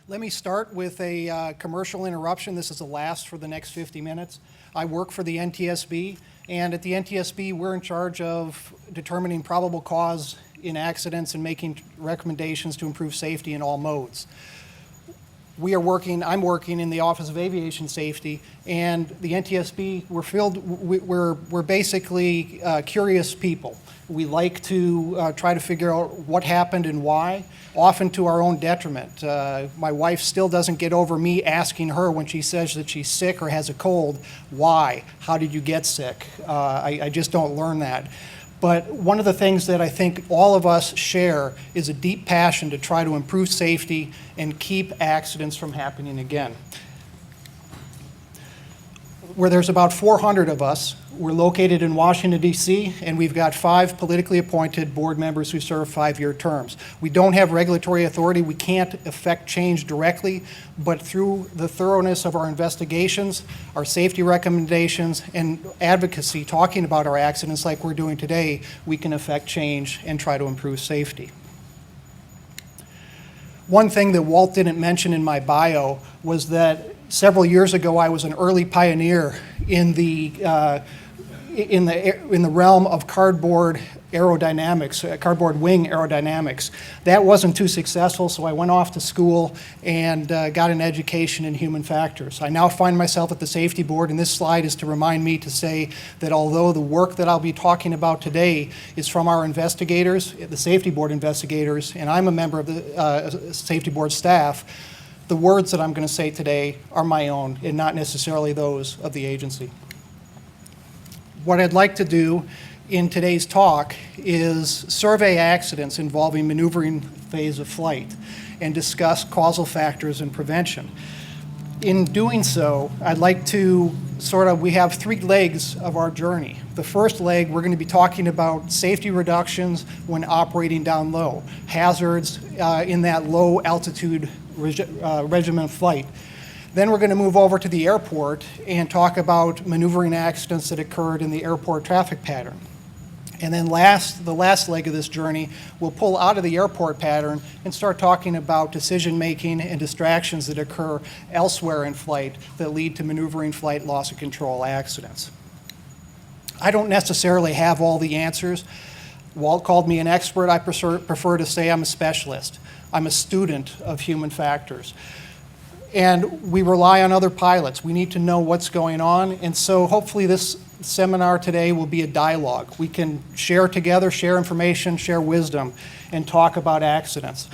Let me start with a commercial interruption. This is the last for the next 50 minutes. I work for the NTSB, and at the NTSB, we're in charge of determining probable cause in accidents and making recommendations to improve safety in all modes. I'm working in the Office of Aviation Safety, and the NTSB, we're basically curious people. We like to try to figure out what happened and why, often to our own detriment. My wife still doesn't get over me asking her when she says that she's sick or has a cold, why? How did you get sick? I just don't learn that. But one of the things that I think all of us share is a deep passion to try to improve safety and keep accidents from happening again. Where there's about 400 of us, we're located in Washington, D.C., and we've got 5 politically appointed board members who serve 5-year terms. We don't have regulatory authority. We can't affect change directly, but through the thoroughness of our investigations, our safety recommendations, and advocacy, talking about our accidents like we're doing today, we can affect change and try to improve safety. One thing that Walt didn't mention in my bio was that several years ago I was an early pioneer in the realm of cardboard aerodynamics, cardboard wing aerodynamics. That wasn't too successful, so I went off to school and got an education in human factors. I now find myself at the safety board, and this slide is to remind me to say that although the work that I'll be talking about today is from our investigators, the safety board investigators, and I'm a member of the safety board staff, the words that I'm going to say today are my own and not necessarily those of the agency. What I'd like to do in today's talk is survey accidents involving maneuvering phase of flight and discuss causal factors and prevention. In doing so, I'd like to we have 3 legs of our journey. The first leg, we're going to be talking about safety reductions when operating down low, hazards in that low altitude regimen of flight. Then we're going to move over to the airport and talk about maneuvering accidents that occurred in the airport traffic pattern. And then the last leg of this journey, we'll pull out of the airport pattern and start talking about decision-making and distractions that occur elsewhere in flight that lead to maneuvering flight loss of control accidents. I don't necessarily have all the answers. Walt called me an expert. I prefer to say I'm a specialist. I'm a student of human factors. And we rely on other pilots. We need to know what's going on. And so hopefully this seminar today will be a dialogue. We can share together, share information, share wisdom, and talk about accidents.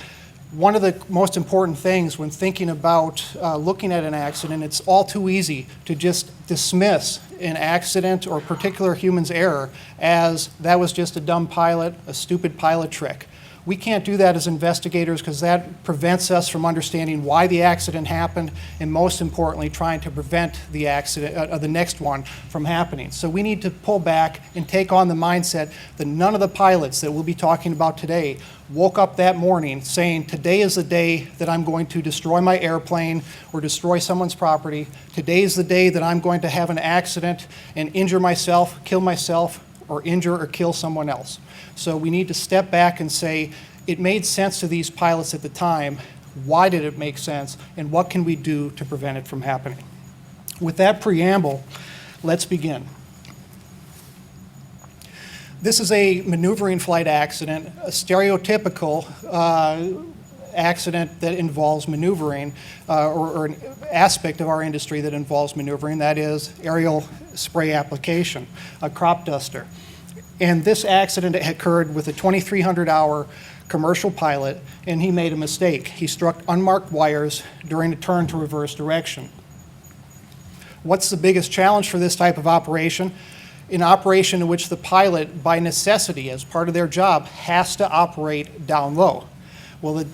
One of the most important things when thinking about looking at an accident, it's all too easy to just dismiss an accident or particular human's error as that was just a dumb pilot, a stupid pilot trick. We can't do that as investigators because that prevents us from understanding why the accident happened and most importantly trying to prevent the accident, the next one from happening. So we need to pull back and take on the mindset that none of the pilots that we'll be talking about today woke up that morning saying, today is the day that I'm going to destroy my airplane or destroy someone's property. Today is the day that I'm going to have an accident and injure myself, kill myself, or injure or kill someone else. So we need to step back and say, it made sense to these pilots at the time. Why did it make sense? And what can we do to prevent it from happening? With that preamble, let's begin. This is a maneuvering flight accident, a stereotypical accident that involves maneuvering, or an aspect of our industry that involves maneuvering, that is aerial spray application, a crop duster. And this accident occurred with a 2,300-hour commercial pilot, and he made a mistake. He struck unmarked wires during a turn to reverse direction. What's the biggest challenge for this type of operation? An operation in which the pilot, by necessity, as part of their job, has to operate down low. Well,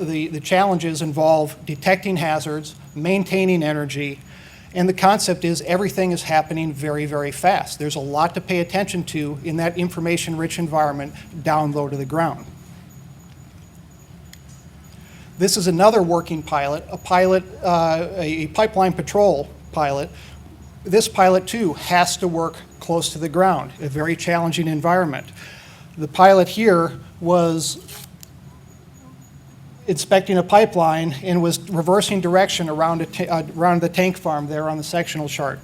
the challenges involve detecting hazards, maintaining energy, and the concept is everything is happening very, very fast. There's a lot to pay attention to in that information-rich environment down low to the ground. This is another working pilot, a pipeline patrol pilot. This pilot, too, has to work close to the ground, a very challenging environment. The pilot here was inspecting a pipeline and was reversing direction around the tank farm there on the sectional chart.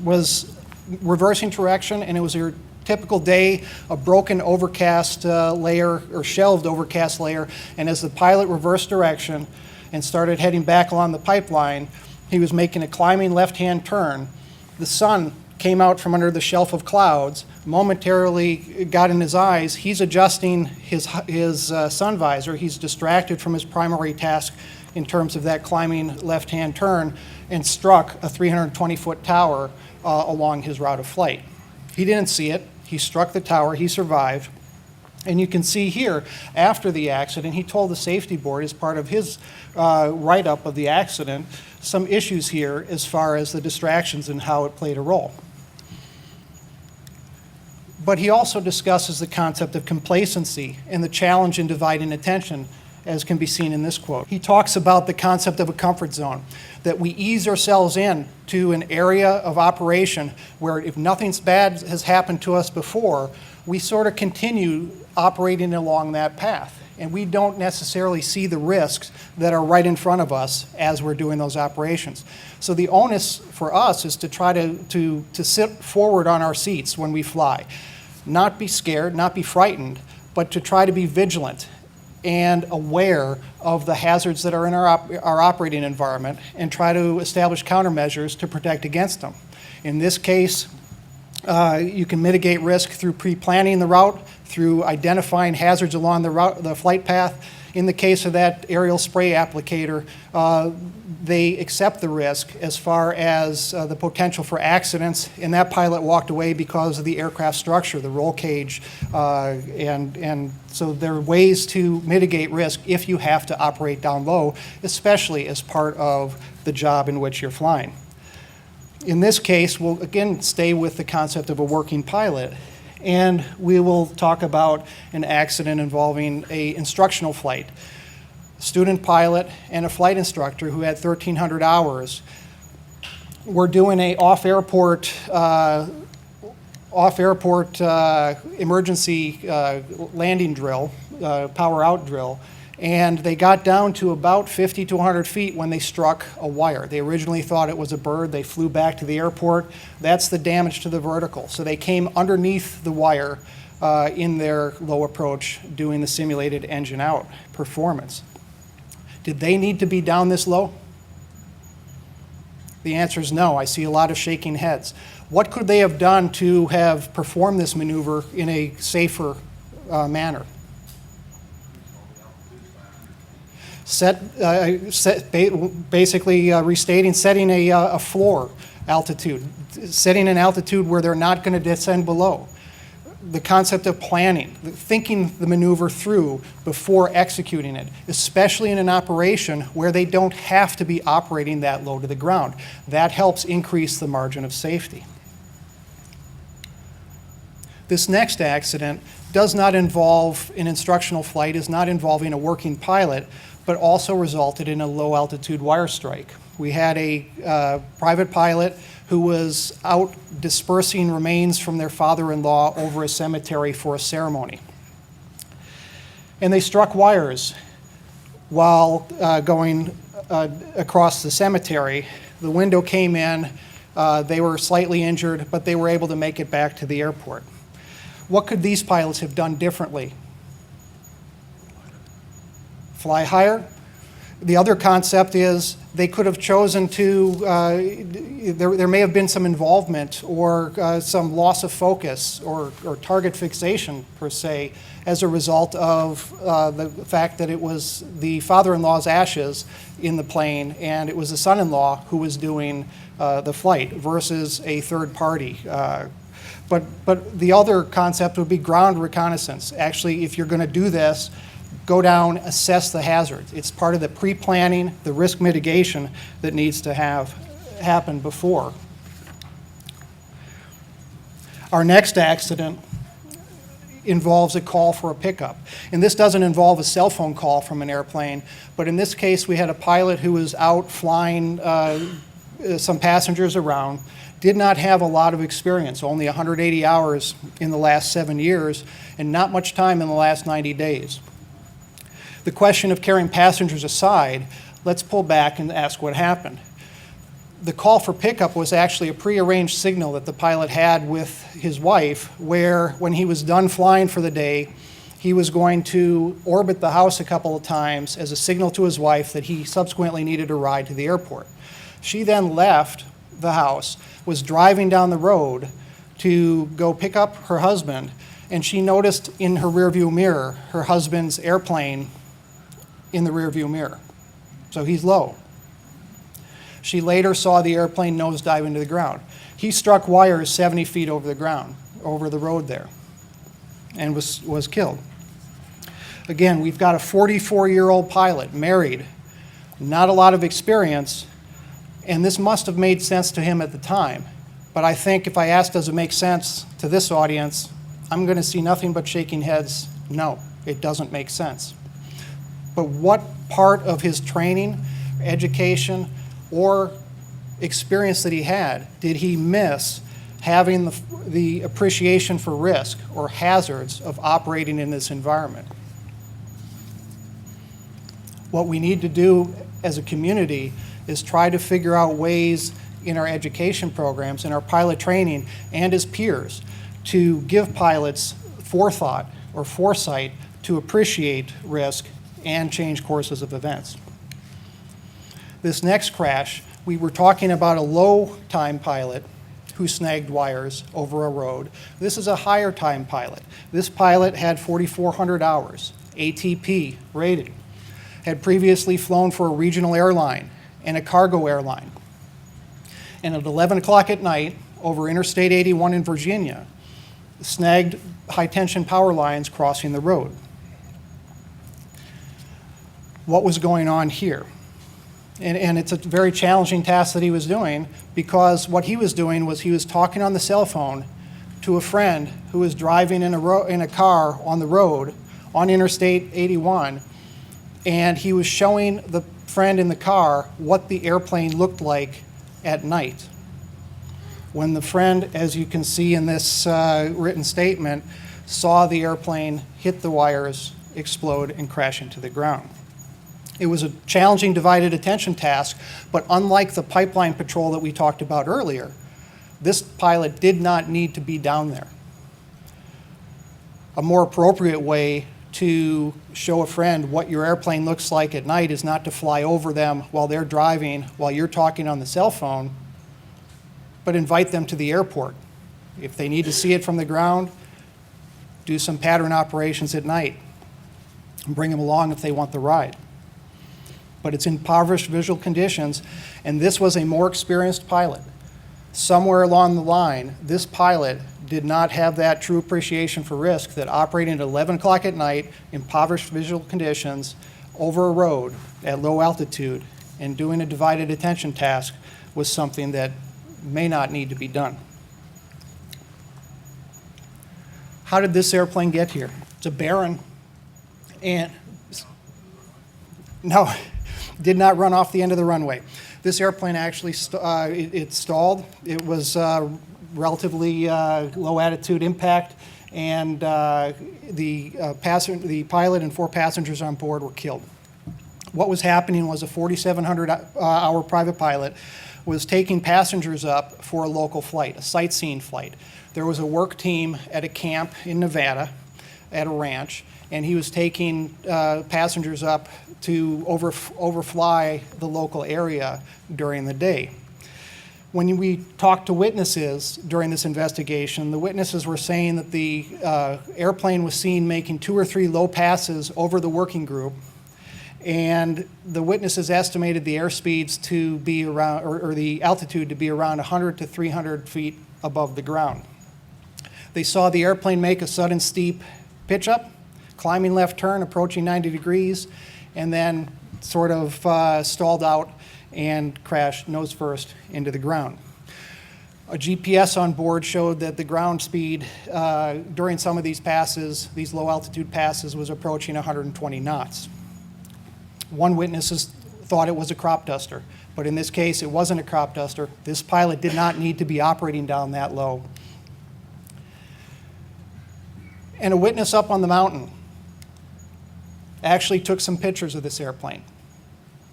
Was reversing direction, and it was your typical day, a broken overcast layer or shelved overcast layer, and as the pilot reversed direction and started heading back along the pipeline, he was making a climbing left-hand turn. The sun came out from under the shelf of clouds, momentarily got in his eyes. He's adjusting his sun visor. He's distracted from his primary task in terms of that climbing left-hand turn, and struck a 320-foot tower along his route of flight. He didn't see it. He struck the tower. He survived. And you can see here, after the accident, he told the safety board as part of his write-up of the accident, some issues here as far as the distractions and how it played a role. But he also discusses the concept of complacency and the challenge in dividing attention, as can be seen in this quote. He talks about the concept of a comfort zone, that we ease ourselves in to an area of operation where if nothing bad has happened to us before, we sort of continue operating along that path. And we don't necessarily see the risks that are right in front of us as we're doing those operations. So the onus for us is to try to sit forward on our seats when we fly. Not be scared, not be frightened, but to try to be vigilant and aware of the hazards that are in our operating environment and try to establish countermeasures to protect against them. In this case, you can mitigate risk through pre-planning the route, through identifying hazards along the flight path. In the case of that aerial spray applicator, they accept the risk as far as the potential for accidents, and that pilot walked away because of the aircraft structure, the roll cage, and so there are ways to mitigate risk if you have to operate down low, especially as part of the job in which you're flying. In this case, we'll again stay with the concept of a working pilot, and we will talk about an accident involving an instructional flight. Student pilot and a flight instructor who had 1,300 hours were doing a off-airport emergency landing drill, power out drill, and they got down to about 50 to 100 feet when they struck a wire. They originally thought it was a bird. They flew back to the airport. That's the damage to the vertical. So they came underneath the wire in their low approach doing the simulated engine out performance. Did they need to be down this low? The answer is no. I see a lot of shaking heads. What could they have done to have performed this maneuver in a safer manner? Basically restating, setting a floor altitude, setting an altitude where they're not going to descend below. The concept of planning, thinking the maneuver through before executing it, especially in an operation where they don't have to be operating that low to the ground. That helps increase the margin of safety. This next accident does not involve an instructional flight, is not involving a working pilot, but also resulted in a low altitude wire strike. We had a private pilot who was out dispersing remains from their father-in-law over a cemetery for a ceremony. And they struck wires while going across the cemetery. The window came in, they were slightly injured, but they were able to make it back to the airport. What could these pilots have done differently? Fly higher? The other concept is they could have chosen to, there may have been some involvement or some loss of focus or target fixation, per se, as a result of the fact that it was the father-in-law's ashes in the plane and it was the son-in-law who was doing the flight versus a third party. But the other concept would be ground reconnaissance. Actually, if you're going to do this, go down, assess the hazards. It's part of the pre-planning, the risk mitigation that needs to happen before. Our next accident involves a call for a pickup. And this doesn't involve a cell phone call from an airplane, but in this case we had a pilot who was out flying some passengers around, did not have a lot of experience, only 180 hours in the last 7 years, and not much time in the last 90 days. The question of carrying passengers aside, let's pull back and ask what happened. The call for pickup was actually a prearranged signal that the pilot had with his wife, where when he was done flying for the day, he was going to orbit the house a couple of times as a signal to his wife that he subsequently needed a ride to the airport. She then left the house, was driving down the road to go pick up her husband, and she noticed in her rearview mirror her husband's airplane in the rearview mirror. So he's low. She later saw the airplane nosedive into the ground. He struck wires 70 feet over the ground, over the road there, and was killed. Again, we've got a 44-year-old pilot, married, not a lot of experience, and this must have made sense to him at the time. But I think if I ask, does it make sense to this audience, I'm going to see nothing but shaking heads. No, it doesn't make sense. But what part of his training, education, or experience that he had did he miss having the appreciation for risk or hazards of operating in this environment? What we need to do as a community is try to figure out ways in our education programs, in our pilot training, and as peers to give pilots forethought or foresight to appreciate risk and change courses of events. This next crash, we were talking about a low-time pilot who snagged wires over a road. This is a higher-time pilot. This pilot had 4,400 hours, ATP rated, had previously flown for a regional airline and a cargo airline. And at 11 o'clock at night, over Interstate 81 in Virginia, snagged high-tension power lines crossing the road. What was going on here? And it's a very challenging task that he was doing, because what he was doing was he was talking on the cell phone to a friend who was driving in a car on the road on Interstate 81, and he was showing the friend in the car what the airplane looked like at night. When the friend, as you can see in this written statement, saw the airplane hit the wires, explode, and crash into the ground. It was a challenging divided attention task, but unlike the pipeline patrol that we talked about earlier, this pilot did not need to be down there. A more appropriate way to show a friend what your airplane looks like at night is not to fly over them while they're driving, while you're talking on the cell phone, but invite them to the airport. If they need to see it from the ground, do some pattern operations at night and bring them along if they want the ride. But it's impoverished visual conditions, and this was a more experienced pilot. Somewhere along the line, this pilot did not have that true appreciation for risk that operating at 11 o'clock at night, impoverished visual conditions, over a road at low altitude, and doing a divided attention task was something that may not need to be done. How did this airplane get here? It's a Baron, and no, did not run off the end of the runway. This airplane actually it stalled. It was relatively low attitude impact, and the pilot and 4 passengers on board were killed. What was happening was a 4,700-hour private pilot was taking passengers up for a local flight, a sightseeing flight. There was a work team at a camp in Nevada at a ranch, and he was taking passengers up to overfly the local area during the day. When we talked to witnesses during this investigation, the witnesses were saying that the airplane was seen making 2 or 3 low passes over the working group, and the witnesses estimated the airspeeds to be around, or the altitude to be around 100 to 300 feet above the ground. They saw the airplane make a sudden steep pitch up, climbing left turn, approaching 90 degrees, and then sort of stalled out and crashed nose first into the ground. A GPS on board showed that the ground speed during some of these passes, these low altitude passes, was approaching 120 knots. One witness thought it was a crop duster, but in this case it wasn't a crop duster. This pilot did not need to be operating down that low. And a witness up on the mountain actually took some pictures of this airplane.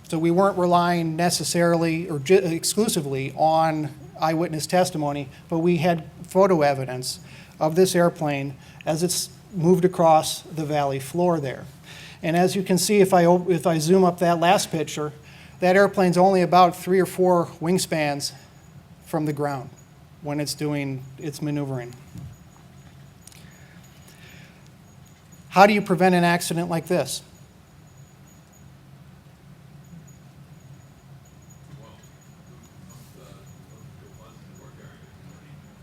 So we weren't relying necessarily or exclusively on eyewitness testimony, but we had photo evidence of this airplane as it's moved across the valley floor there. And as you can see, if I zoom up that last picture, that airplane's only about 3 or 4 wingspans from the ground when it's doing its maneuvering. How do you prevent an accident like this?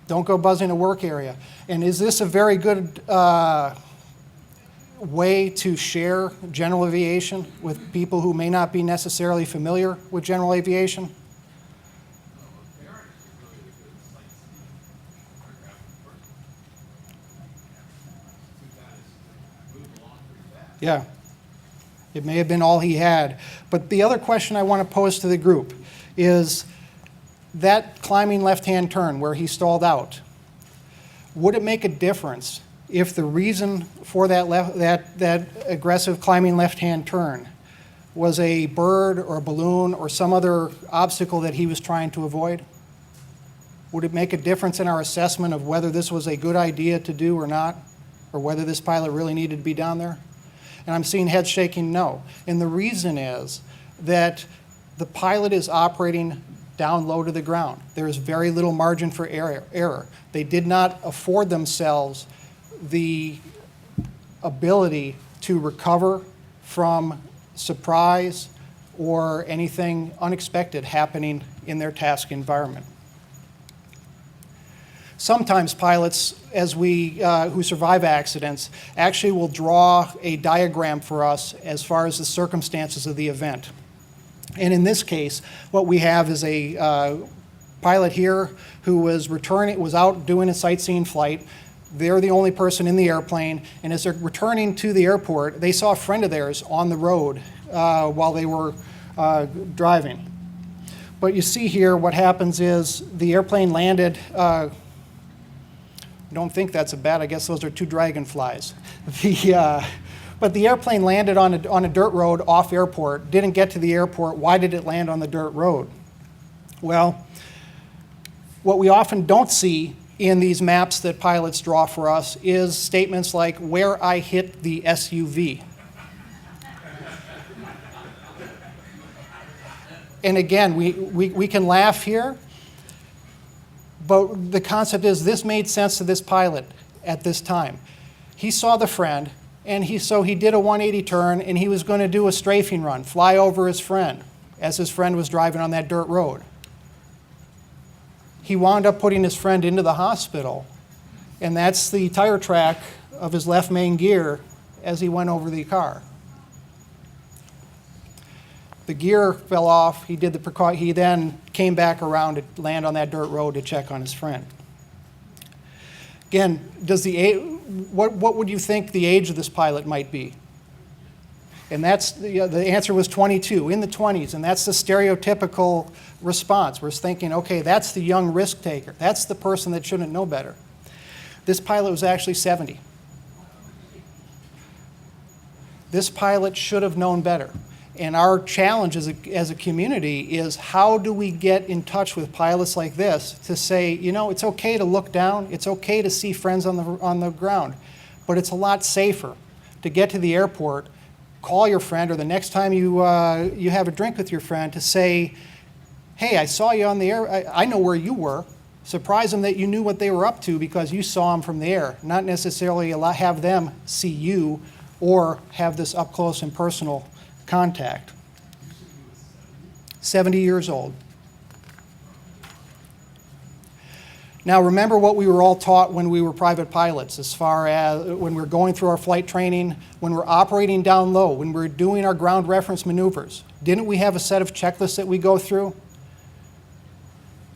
Don't go buzzing a work area. And is this a very good way to share general aviation with people who may not be necessarily familiar with general aviation? Yeah, it may have been all he had. But the other question I want to pose to the group is that climbing left-hand turn where he stalled out, would it make a difference if the reason for that aggressive climbing left-hand turn was a bird or a balloon or some other obstacle that he was trying to avoid? Would it make a difference in our assessment of whether this was a good idea to do or not, or whether this pilot really needed to be down there? And I'm seeing heads shaking no. And the reason is that the pilot is operating down low to the ground. There is very little margin for error. They did not afford themselves the ability to recover from surprise or anything unexpected happening in their task environment. Sometimes pilots, who survive accidents, actually will draw a diagram for us as far as the circumstances of the event. And in this case, what we have is a pilot here who was out doing a sightseeing flight. They're the only person in the airplane, and as they're returning to the airport, they saw a friend of theirs on the road while they were driving. But you see here, what happens is the airplane landed. I don't think that's a bat. I guess those are 2 dragonflies. But the airplane landed on a dirt road off airport, didn't get to the airport. Why did it land on the dirt road? Well, what we often don't see in these maps that pilots draw for us is statements like, where I hit the SUV. And again, we can laugh here, but the concept is this made sense to this pilot at this time. He saw the friend, and so he did a 180 turn, and he was going to do a strafing run, fly over his friend, as his friend was driving on that dirt road. He wound up putting his friend into the hospital, and that's the tire track of his left main gear as he went over the car. The gear fell off. He then came back around to land on that dirt road to check on his friend. Again, what would you think the age of this pilot might be? And that's the answer was 22, in the 20s, and that's the stereotypical response. We're thinking, okay, that's the young risk taker. That's the person that shouldn't know better. This pilot was actually 70. This pilot should have known better. And our challenge as a community is, how do we get in touch with pilots like this to say, it's okay to look down, it's okay to see friends on the ground, but it's a lot safer to get to the airport, call your friend, or the next time you have a drink with your friend, to say, hey, I saw you on the air, I know where you were. Surprise them that you knew what they were up to because you saw them from the air, not necessarily have them see you or have this up close and personal contact. 70 years old. Now remember what we were all taught when we were private pilots, as far as when we're going through our flight training, when we're operating down low, when we're doing our ground reference maneuvers. Didn't we have a set of checklists that we go through?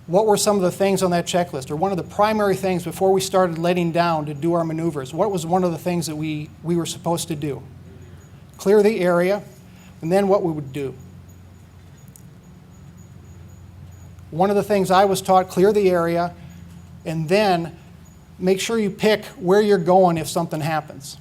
What were some of the things on that checklist, or one of the primary things before we started letting down to do our maneuvers? What was one of the things that we were supposed to do? Clear the area. And then what we would do. One of the things I was taught, clear the area, and then make sure you pick where you're going if something happens.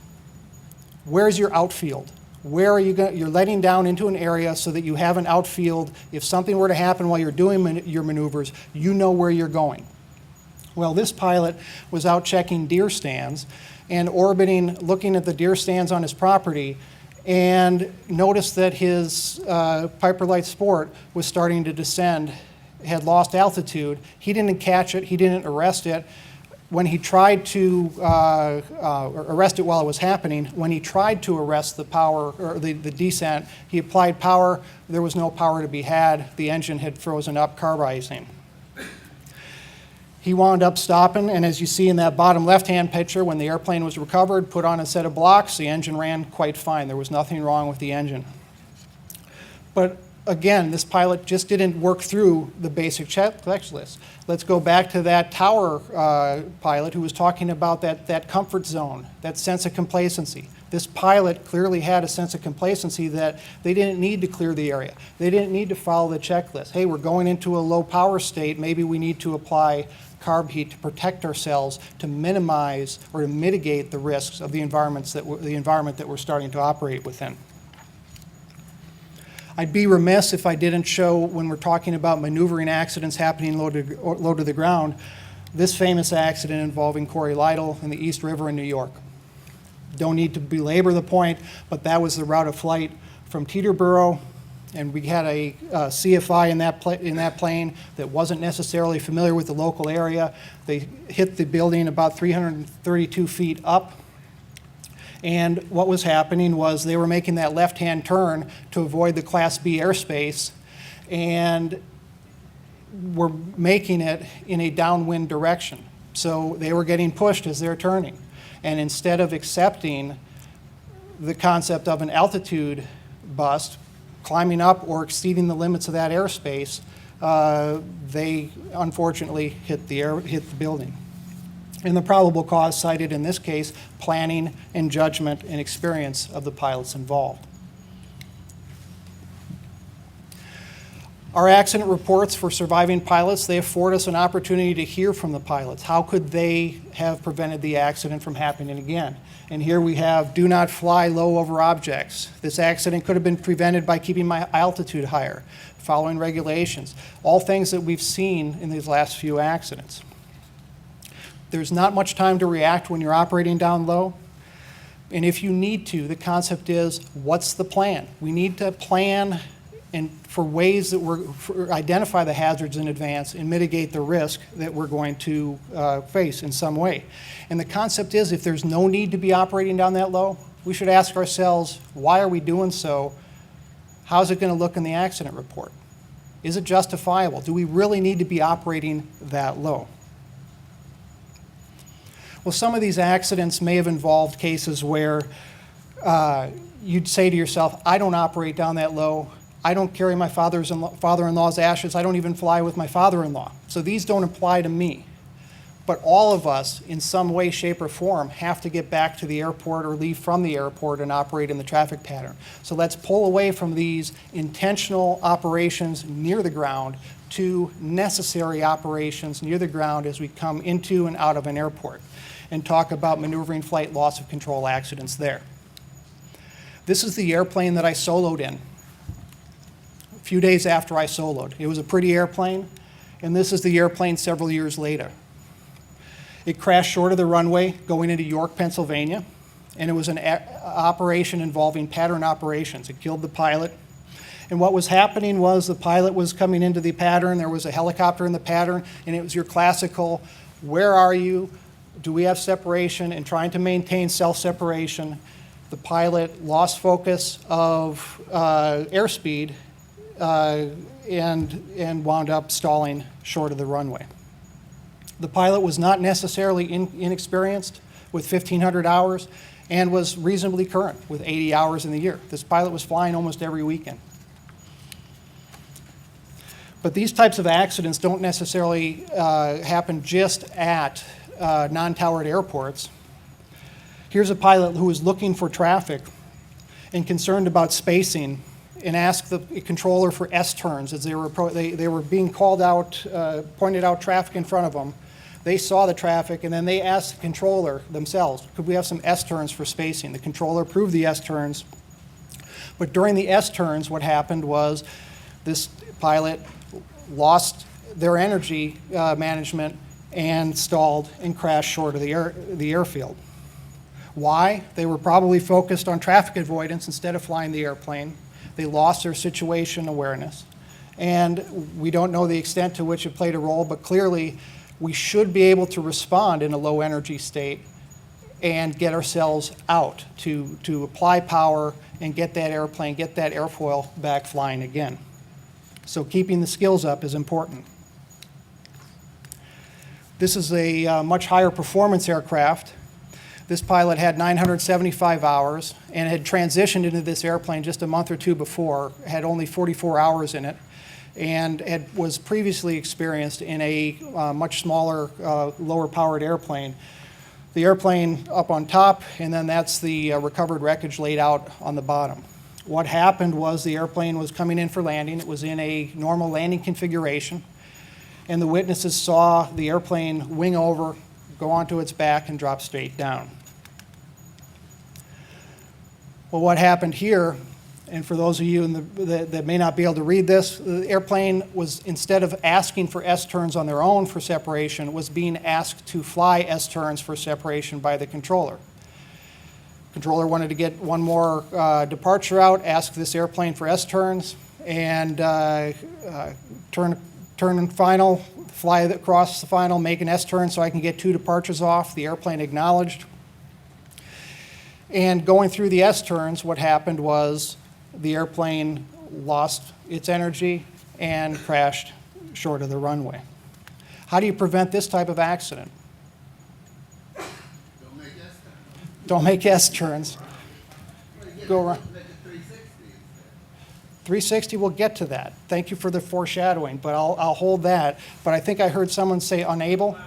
Where's your outfield? Where are you going? You're letting down into an area so that you have an outfield. If something were to happen while you're doing your maneuvers, you know where you're going. Well, this pilot was out checking deer stands and orbiting, looking at the deer stands on his property, and noticed that his Piper Light Sport was starting to descend, had lost altitude. He didn't catch it. He didn't arrest it. When he tried to arrest it while it was happening, when he tried to arrest the power or the descent, he applied power. There was no power to be had. The engine had frozen up, carburizing. He wound up stopping, and as you see in that bottom left-hand picture, when the airplane was recovered, put on a set of blocks, the engine ran quite fine. There was nothing wrong with the engine. But again, this pilot just didn't work through the basic checklist. Let's go back to that tower pilot who was talking about that comfort zone, that sense of complacency. This pilot clearly had a sense of complacency that they didn't need to clear the area. They didn't need to follow the checklist. Hey, we're going into a low power state. Maybe we need to apply carb heat to protect ourselves, to minimize or to mitigate the risks of the environment that we're starting to operate within. I'd be remiss if I didn't show, when we're talking about maneuvering accidents happening low to the ground, this famous accident involving Corey Lytle in the East River in New York. Don't need to belabor the point, but that was the route of flight from Teterboro, and we had a CFI in that plane that wasn't necessarily familiar with the local area. They hit the building about 332 feet up. And what was happening was they were making that left-hand turn to avoid the Class B airspace, and were making it in a downwind direction. So they were getting pushed as they're turning. And instead of accepting the concept of an altitude bust, climbing up or exceeding the limits of that airspace, they unfortunately hit the building. And the probable cause cited in this case, planning and judgment and experience of the pilots involved. Our accident reports for surviving pilots, they afford us an opportunity to hear from the pilots. How could they have prevented the accident from happening again? And here we have, do not fly low over objects. This accident could have been prevented by keeping my altitude higher, following regulations, all things that we've seen in these last few accidents. There's not much time to react when you're operating down low. And if you need to, the concept is, what's the plan? We need to plan and for ways that identify the hazards in advance and mitigate the risk that we're going to face in some way. And the concept is, if there's no need to be operating down that low, we should ask ourselves, why are we doing so? How's it going to look in the accident report? Is it justifiable? Do we really need to be operating that low? Well, some of these accidents may have involved cases where you'd say to yourself, I don't operate down that low. I don't carry my father-in-law's ashes. I don't even fly with my father-in-law. So these don't apply to me. But all of us, in some way, shape, or form, have to get back to the airport or leave from the airport and operate in the traffic pattern. So let's pull away from these intentional operations near the ground to necessary operations near the ground as we come into and out of an airport, and talk about maneuvering flight loss of control accidents there. This is the airplane that I soloed in a few days after I soloed. It was a pretty airplane, and this is the airplane several years later. It crashed short of the runway going into York, Pennsylvania, and it was an operation involving pattern operations. It killed the pilot. And what was happening was the pilot was coming into the pattern, there was a helicopter in the pattern, and it was your classical, where are you? Do we have separation? And trying to maintain self-separation. The pilot lost focus of airspeed and wound up stalling short of the runway. The pilot was not necessarily inexperienced with 1,500 hours and was reasonably current with 80 hours in the year. This pilot was flying almost every weekend. But these types of accidents don't necessarily happen just at non-towered airports. Here's a pilot who was looking for traffic and concerned about spacing, and asked the controller for S-turns as they were being called out, pointed out traffic in front of them. They saw the traffic, and then they asked the controller themselves, could we have some S-turns for spacing? The controller approved the S-turns, But during the S-turns, what happened was this pilot lost their energy management and stalled and crashed short of the airfield. Why? They were probably focused on traffic avoidance instead of flying the airplane. They lost their situation awareness. And we don't know the extent to which it played a role, but clearly we should be able to respond in a low energy state and get ourselves out to apply power and get that airplane, get that airfoil back flying again. So keeping the skills up is important. This is a much higher performance aircraft. This pilot had 975 hours and had transitioned into this airplane just a month or two before, had only 44 hours in it, and was previously experienced in a much smaller, lower powered airplane. The airplane up on top, and then that's the recovered wreckage laid out on the bottom. What happened was the airplane was coming in for landing. It was in a normal landing configuration, and the witnesses saw the airplane wing over, go onto its back, and drop straight down. Well, what happened here, and for those of you that may not be able to read this, the airplane was, instead of asking for S-turns on their own for separation, was being asked to fly S-turns for separation by the controller. Controller wanted to get one more departure out, ask this airplane for S-turns, and turn and final, fly across the final, make an S-turn so I can get 2 departures off. The airplane acknowledged. And going through the S-turns, what happened was the airplane lost its energy and crashed short of the runway. How do you prevent this type of accident? Don't make S-turns. Don't make S-turns. Go around. Make it 360 instead. 360, we'll get to that. Thank you for the foreshadowing, but I'll hold that. But I think I heard someone say unable.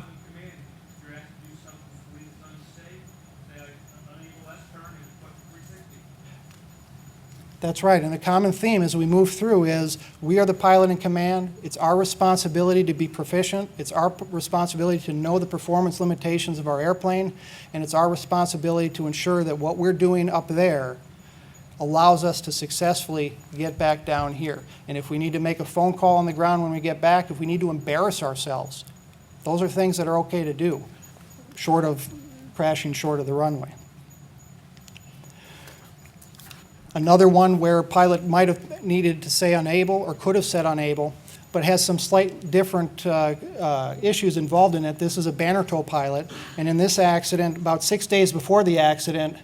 That's right, and the common theme as we move through is we are the pilot in command. It's our responsibility to be proficient. It's our responsibility to know the performance limitations of our airplane, and it's our responsibility to ensure that what we're doing up there allows us to successfully get back down here. And if we need to make a phone call on the ground when we get back, if we need to embarrass ourselves, those are things that are okay to do, short of crashing short of the runway. Another one where a pilot might have needed to say unable or could have said unable, but has some slight different issues involved in it. This is a banner tow pilot, and in this accident, about 6 days before the accident,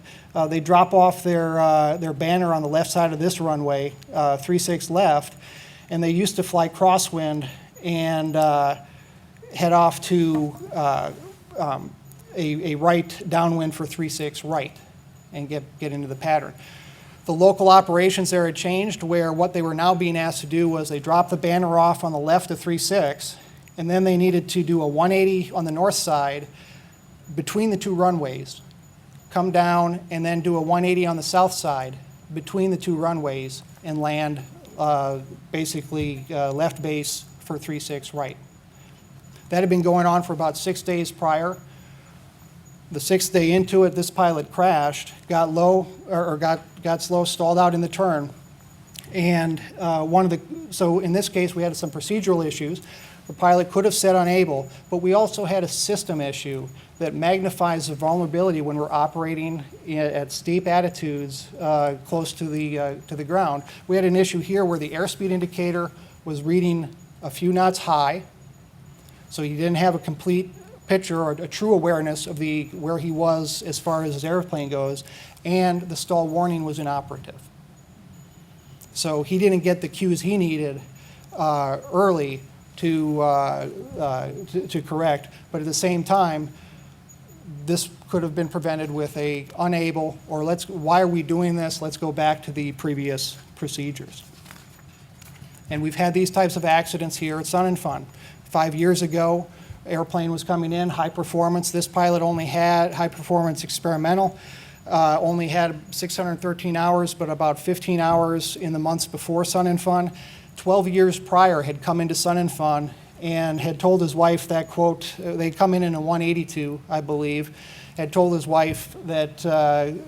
they drop off their banner on the left side of this runway, 36 left, and they used to fly crosswind and head off to a right downwind for 36 right and get into the pattern. The local operations there had changed where what they were now being asked to do was they dropped the banner off on the left of 36, and then they needed to do a 180 on the north side between the 2 runways, come down, and then do a 180 on the south side between the 2 runways and land basically left base for 36 right. That had been going on for about 6 days prior. The 6th day into it, this pilot crashed, got low, or got slow, stalled out in the turn. And so in this case, we had some procedural issues. The pilot could have said unable, but we also had a system issue that magnifies the vulnerability when we're operating at steep attitudes close to the ground. We had an issue here where the airspeed indicator was reading a few knots high, so you didn't have a complete picture or a true awareness of where he was as far as his airplane goes, and the stall warning was inoperative. So he didn't get the cues he needed early to correct, but at the same time, this could have been prevented with a unable, or why are we doing this? Let's go back to the previous procedures. And we've had these types of accidents here at Sun and Fun. 5 years ago, airplane was coming in, high performance. This pilot only had high performance experimental, only had 613 hours, but about 15 hours in the months before Sun and Fun. 12 years prior had come into Sun and Fun and had told his wife that, quote, they'd come in a 182, I believe, had told his wife that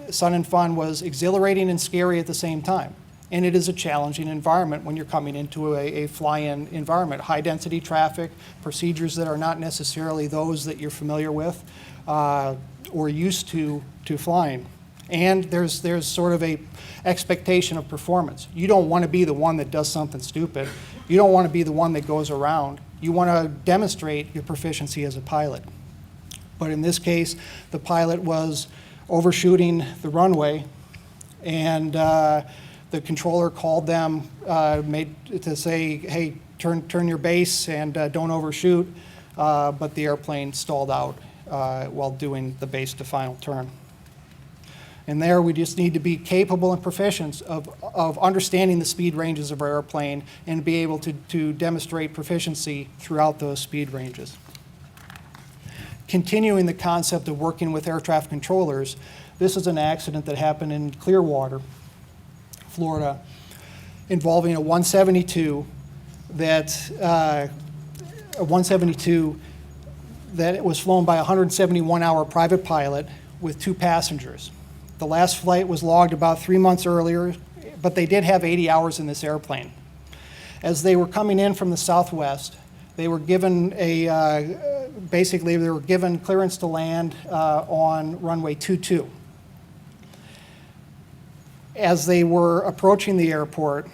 Sun and Fun was exhilarating and scary at the same time. and it is a challenging environment when you're coming into a fly-in environment. High-density traffic, procedures that are not necessarily those that you're familiar with or used to flying. And there's sort of a expectation of performance. You don't want to be the one that does something stupid. You don't want to be the one that goes around. You want to demonstrate your proficiency as a pilot. But in this case, the pilot was overshooting the runway, and the controller called them to say, hey, turn your base and don't overshoot, but the airplane stalled out while doing the base to final turn. And there we just need to be capable and proficient of understanding the speed ranges of our airplane and be able to demonstrate proficiency throughout those speed ranges. Continuing the concept of working with air traffic controllers, this is an accident that happened in Clearwater, Florida, involving a 172 that was flown by a 171-hour private pilot with 2 passengers. The last flight was logged about 3 months earlier, but they did have 80 hours in this airplane. As they were coming in from the southwest, they were given basically they were given clearance to land on runway 22. As they were approaching the airport,